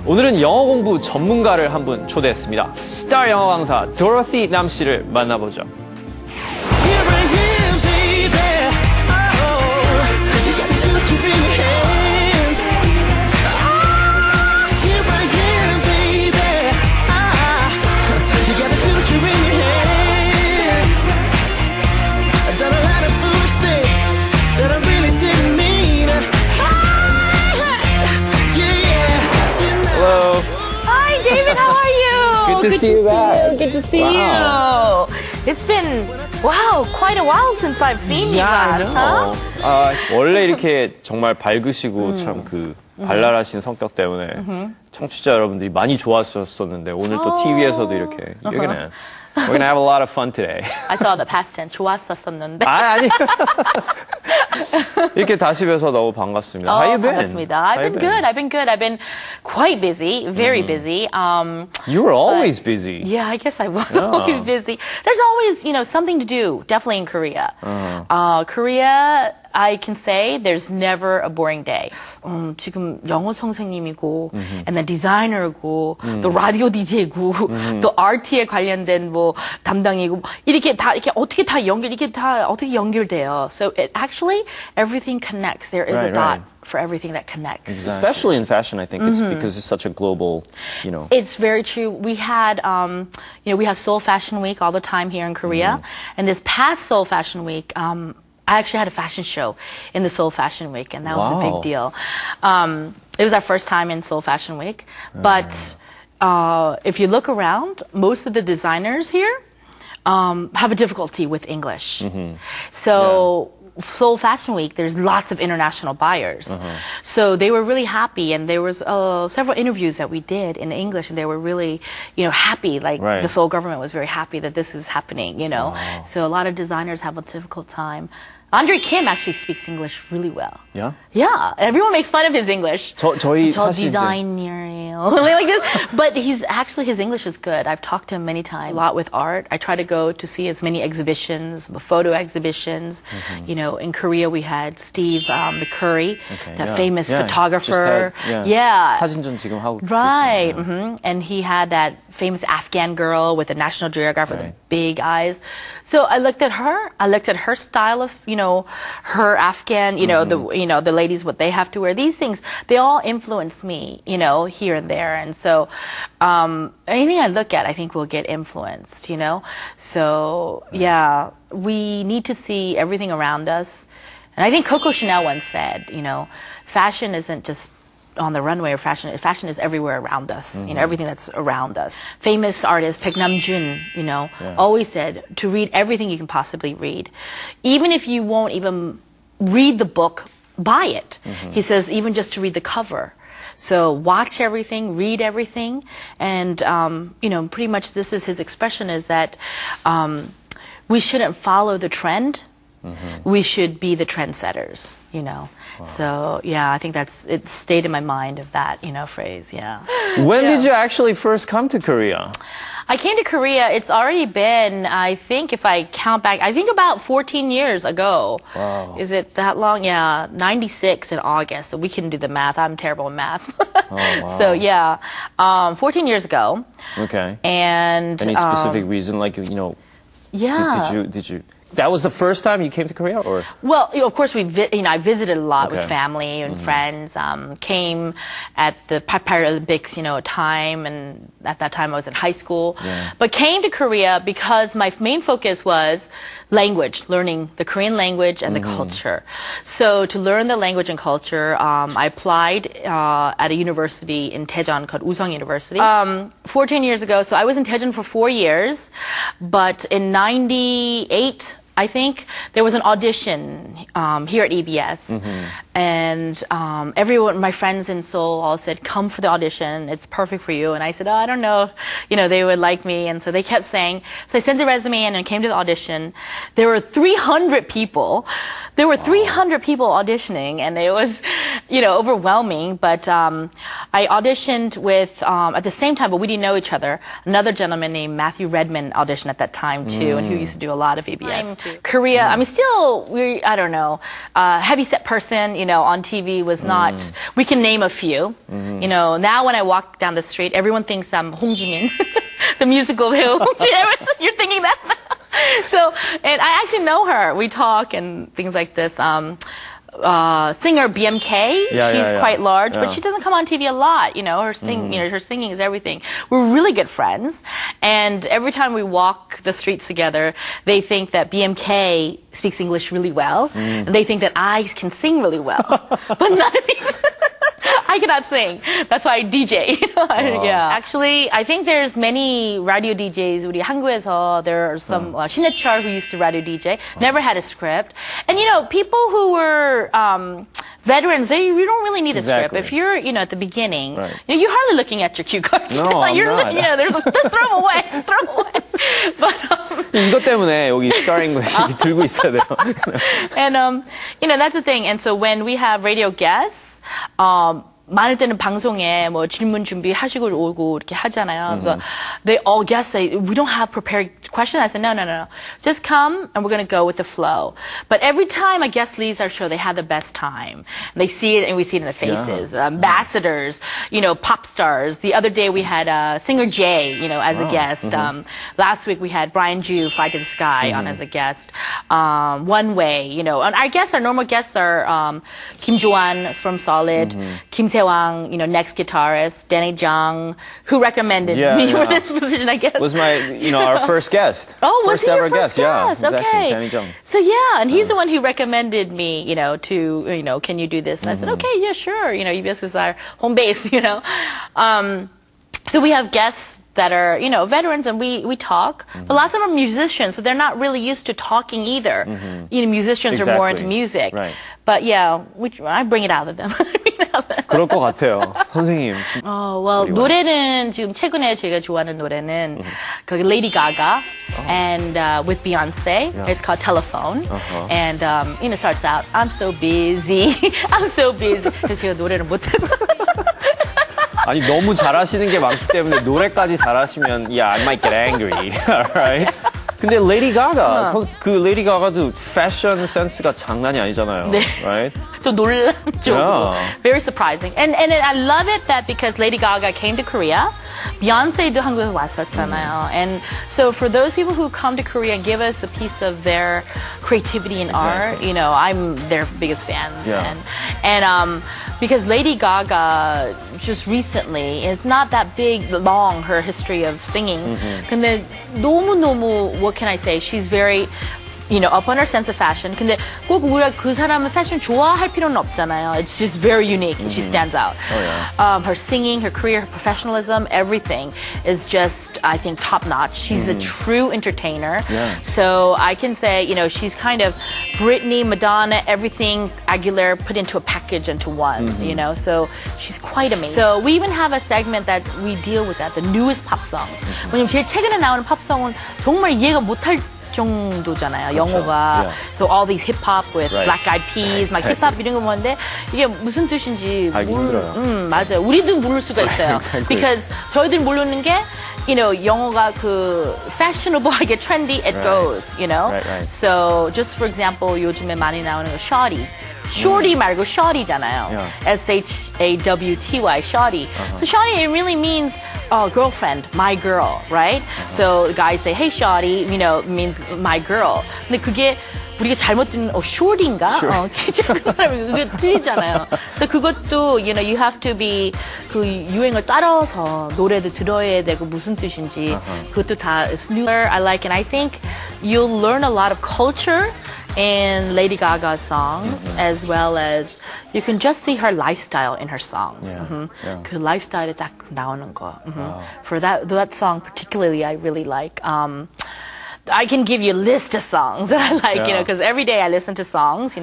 오늘은 영어 공부 전문가를 한 분 초대했습니다. 스타 영어 강사 도로시 남 씨를 만나보죠. How are you? Good to see you back. Good to see you. It's been, wow, quite a while since I've seen you guys, huh? 원래 이렇게 정말 밝으시고 참 그 발랄하신 성격 때문에 청취자 여러분들이 많이 좋아하셨었는데 오늘 또 TV에서도 이렇게 We're gonna have a lot of fun today. I saw the past tense. 좋았었었는데. 아니. 이렇게 다시 뵈서 너무 반갑습니다. How you been? 반갑습니다. I've been good. I've been good. I've been quite busy, very busy. You were always busy. Yeah, I guess I was always busy. There's always, something to do, definitely in Korea. Korea, I can say there's never a boring day. 지금 영어 선생님이고, and then designer고, 또 라디오 DJ고, 또 RT에 관련된 뭐 담당이고, 이렇게 다 이렇게 어떻게 다 어떻게 연결돼요. So it actually everything connects. There is a dot for everything that connects. Exactly. Especially in fashion, I think it's because it's such a global, It's very true. We had, we have Seoul Fashion Week all the time here in Korea, and this past Seoul Fashion Week, I actually had a fashion show in the Seoul Fashion Week, and that was a big deal. It was our first time in Seoul Fashion Week, but if you look around, most of the designers here have a difficulty with English. So Seoul Fashion Week, there's lots of international buyers. So they were really happy, and there was several interviews that we did in English, and they were really, happy. Like the Seoul government was very happy that this is happening, So a lot of designers have a difficult time. Andre Kim actually speaks English really well. Yeah? Yeah. Everyone makes fun of his English. 저희 저 사실 디자이너예요. like this. But his English is good. I've talked to him many times. A lot with art. I try to go to see as many exhibitions, photo exhibitions. In Korea we had Steve McCurry, that famous photographer. 사진전 지금 하고 Right. And he had that famous Afghan girl with the National Geographic, the big eyes. So I looked at her. I looked at her style of, her Afghan, the ladies, what they have to wear. These things, they all influence me, here and there. And so, anything I look at, I think will get influenced, So, yeah, we need to see everything around us. And I think Coco Chanel once said, fashion isn't just on the runway or fashion is everywhere around us, everything that's around us. Famous artist Baek Nam-jun, always said to read everything you can possibly read. Even if you won't even read the book, buy it. He says even just to read the cover. So watch everything, read everything, and pretty much this is his expression is that we shouldn't follow the trend. We should be the trendsetters, Wow. So, yeah, I think it stayed in my mind of that, phrase, yeah. When did you actually first come to Korea? I came to Korea, it's already been, I think if I count back, I think about 14 years ago. Wow. Is it that long? Yeah, 96 in August, so we can do the math. I'm terrible at math. Wow. So, yeah, 14 years ago. Okay. And... Any specific reason, Yeah. Did you... That was the first time you came to Korea, or? Well, of course, I visited a lot with family and friends. Came at the Paralympics, time, and at that time I was in high school. Yeah. But came to Korea because my main focus was language, learning the Korean language and the culture. So to learn the language and culture, I applied at a university in Daejeon called Usong University. 14 years ago, so I was in Daejeon for 4 years, but in 98, I think there was an audition here at EBS, and everyone, my friends in Seoul, all said, "Come for the audition. It's perfect for you." And I said, "Oh, I don't know, they would like me." And so they kept saying. So I sent the resume in and came to the audition. There were 300 people. There were 300 people auditioning, and it was, overwhelming. But I auditioned with, at the same time, but we didn't know each other, another gentleman named Matthew Redman auditioned at that time, too, and who used to do a lot of EBS. Korea, I mean, still, I don't know, heavy-set person, on TV was not, we can name a few. Now when I walk down the street, everyone thinks I'm Hong Jimin, the musical 배우. You're thinking that? So, and I actually know her. We talk and things like this. Singer BMK, she's quite large, but she doesn't come on TV a lot. Her singing is everything. We're really good friends, and every time we walk the streets together, they think that BMK speaks English really well, and they think that I can sing really well, but none of these. I cannot sing. That's why I DJ. Yeah. Actually, I think there's many radio DJs. 우리 한국에서 there are some 신해철 who used to radio DJ. Never had a script. And people who were veterans, you don't really need a script. If you're at the beginning, you're hardly looking at your cue cards. No, I'm not. There's just throw them away. Throw them away. But 이것 때문에 여기 스타잉글리시 들고 있어야 돼요. And that's the thing. And so when we have radio guests, 많을 때는 방송에 질문 준비하시고 오고 이렇게 하잖아요. So they all guests say, we don't have prepared questions. I said, no. Just come and we're going to go with the flow. But every time a guest leaves our show, they have the best time. And they see it and we see it in their faces. Ambassadors, pop stars. The other day we had singer Jay, as a guest. Last week we had Brian Ju, Fly to the Sky, on as a guest. One Way, and our normal guests are Kim Jo-an from Solid, Kim Se-wang, next guitarist, Danny Jung, who recommended me for this position, I guess. Was our first guest. Oh, was first he your ever first guest? Yeah, guest? exactly. Okay. Danny Jung. So and he's the one who recommended me, to, can you do this? And I said, okay, yeah, sure. EBS is our home base, So we have guests that are, veterans, and we talk. But lots of them are musicians, so they're not really used to talking either. Musicians are more into music. Right. But I bring it out of them. 그럴 것 같아요, 선생님. 노래는 지금 최근에 제가 좋아하는 노래는 거기 Lady Gaga and with Beyonce. It's called Telephone. And it starts out, I'm so busy. I'm so busy. 그래서 제가 노래를 못해서. 아니 너무 잘하시는 게 많기 때문에 노래까지 잘하시면 I might get angry, right? 근데 레이디 가가 그 레이디 가가도 패션 센스가 장난이 아니잖아요, right? 좀 놀랍죠. Very surprising, and I love it that because Lady Gaga came to Korea, Beyonce도 한국에 왔었잖아요, and so for those people who come to Korea and give us a piece of their creativity and art, I'm their biggest fans, and because Lady Gaga just recently, it's not that long her history of singing. 근데 너무 what can I say? She's very up on her sense of fashion. 근데 꼭 우리가 그 사람은 패션 좋아할 필요는 없잖아요. It's just very unique. She stands out. Her singing, her career, her professionalism, everything is just, I think, top notch. She's a true entertainer. So I can say, she's kind of Britney, Madonna, everything Aguilera put into a package into one, so she's quite amazing. So we even have a segment that we deal with that, the newest pop songs. 왜냐면 제일 최근에 나오는 팝송은 정말 이해가 못할 정도잖아요, 영어가. So all these hip hop with Black Eyed Peas, 막 힙합 이런 거 보는데 이게 무슨 뜻인지 알기 힘들어요. 맞아요. 우리도 모를 수가 있어요. Because 저희들 모르는 게 영어가 그 fashionable하게 trendy it goes, So just for example, 요즘에 많이 나오는 거 shawty. Shorty 말고 shawty잖아요. S-H-A-W-T-Y, shawty. So shawty, it really means girlfriend, my girl, right? So the guys say, hey shawty, means my girl. 근데 그게 우리가 잘못 듣는 shorty인가? 그 사람이 그게 틀리잖아요. So 그것도 you have to be 그 유행을 따라서 노래도 들어야 되고 무슨 뜻인지 그것도 다 is new. I like, and I think you'll learn a lot of culture in Lady Gaga's songs, as well as you can just see her lifestyle in her songs. 그 lifestyle에 딱 나오는 거. For that song particularly, I really like. I can give you a list of songs that I like, because every day I listen to songs,